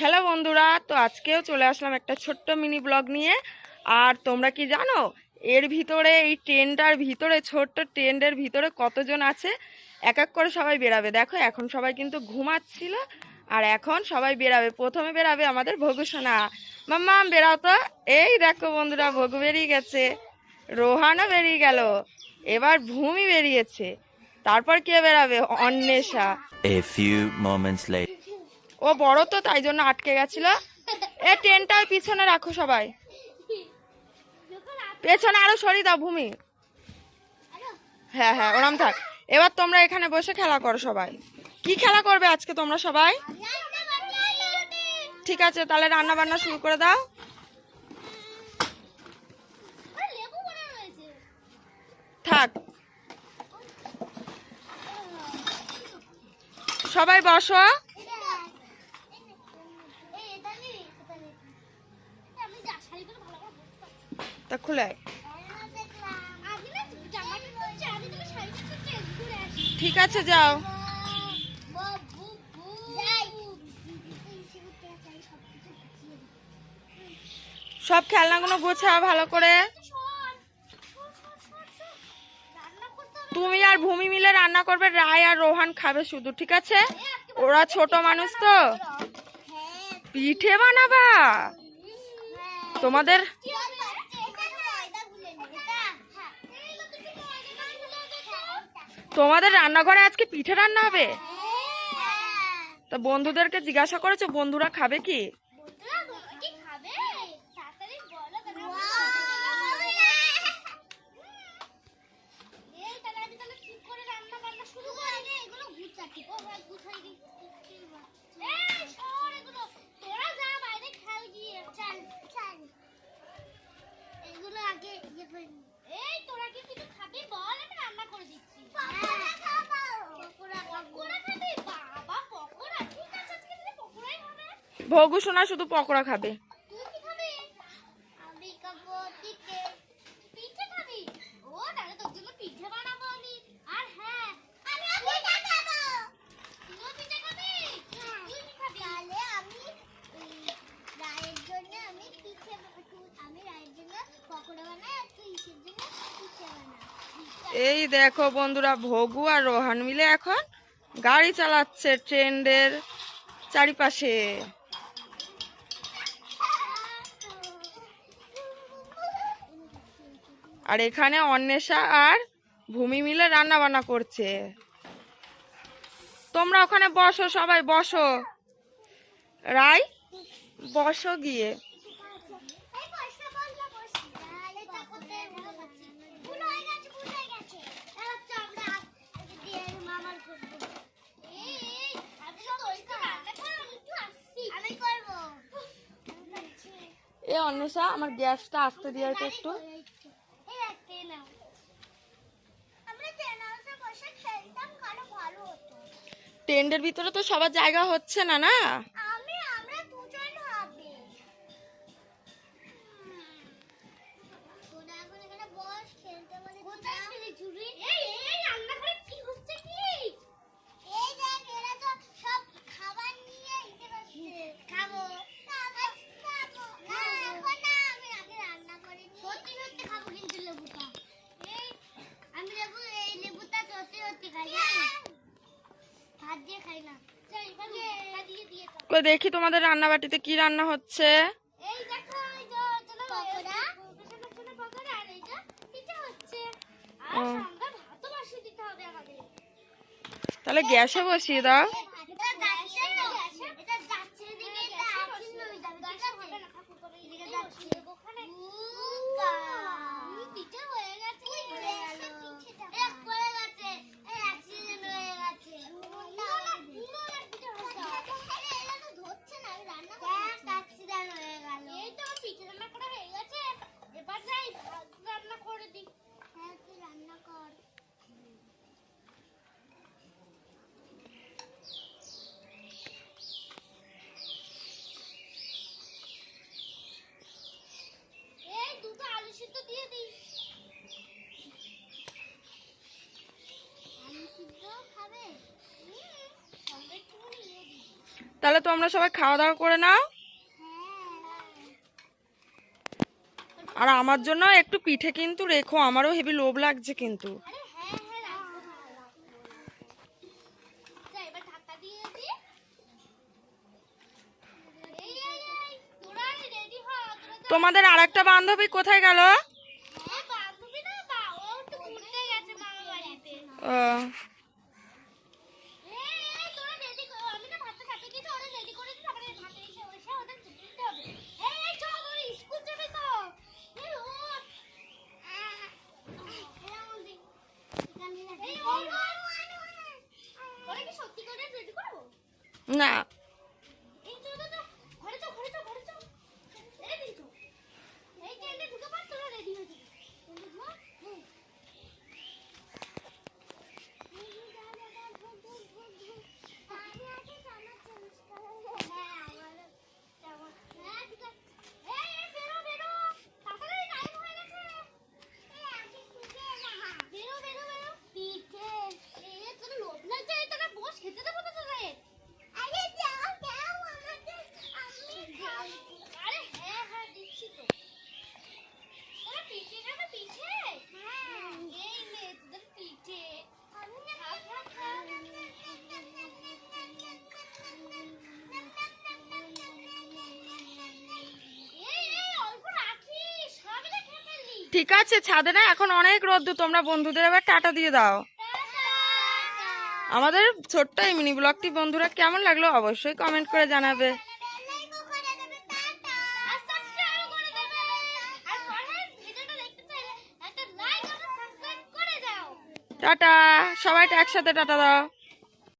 Hello বন্ধুরা, তো আজকেও চলে আসলাম একটা ছোট্ট মিনি ব্লগ নিয়ে। আর তোমরা কি জানো এর ভিতরে, এই ট্রেনটার ভিতরে, ছোট্ট ট্রেনের ভিতরে কতজন আছে? এক এক করে সবাই বেরাবে। দেখো এখন সবাই কিন্তু ঘুমাচ্ছিল, আর এখন সবাই বেরাবে। প্রথমে বেরাবে আমাদের ভগুসোনা। মাম্মাম বেরাও তো। এই দেখো বন্ধুরা, ভগু বেরিয়ে গেছে, রোহানও বেরিয়ে গেল, এবার ভূমি বেরিয়েছে, তারপর কে বেরাবে? Anwesha. A few moments later. ও বড় তো, তাই জন্য আটকে গেছিল। এ ট্রেনটা পিছনে রাখো সবাই, পেছনে আরো সরিয়ে দাও ভূমি। হ্যাঁ হ্যাঁ, ওরম থাক। এবার তোমরা এখানে বসে খেলা করো সবাই। কি খেলা করবে আজকে তোমরা সবাই? ঠিক আছে, তাহলে রান্না বান্না শুরু করে দাও। থাক, সবাই বসো। তা খুলে ঠিক আছে, যাও। সব খেলনাগুলো গোছাও ভালো করে। তুমি আর ভূমি মিলে রান্না করবে, রায় আর রোহান খাবে শুধু, ঠিক আছে? ওরা ছোট মানুষ তো। পিঠে বানাবা তোমাদের? তোমাদের রান্নাঘরে আজকে পিঠে রান্না হবে? তা বন্ধুদেরকে জিজ্ঞাসা করেছো বন্ধুরা খাবে কি? ভগু সোনা শুধু পকোড়া খাবে। এই দেখো বন্ধুরা, ভগু আর রোহান মিলে এখন গাড়ি চালাচ্ছে ট্রেনের চারিপাশে। আর এখানে অন্বেষা আর ভূমি মিলে রান্না বান্না করছে। তোমরা ওখানে বসো, সবাই বসো। রাই বসো গিয়ে। এ অন্বেষা, আমার গ্যাসটা আসতে দিয়ে একটু। টেন্ডের ভিতরে তো সবার জায়গা হচ্ছে না, না? দেখি তোমাদের রান্না বাটিতে কি রান্না হচ্ছে। তাহলে গ্যাসে বসিয়ে দাও। তাহলে তোমরা সবাই খাওয়া দাওয়া করে নাও, আর আমার জন্য একটু পিঠে কিন্তু রেখো, আমারও হেভি লোভ লাগছে কিন্তু। তোমাদের আর একটা বান্ধবী কোথায় গেল? ও, না ঠিক আছে, ছাদে না এখন অনেক রোদ্দুর, তোমরা বন্ধুদের এবার টাটা দিয়ে দাও। আমাদের ছোট্ট এই মিনি ব্লগটি বন্ধুরা কেমন লাগলো অবশ্যই কমেন্ট করে জানাবে। টাটা, সবাই একসাথে টাটা দাও।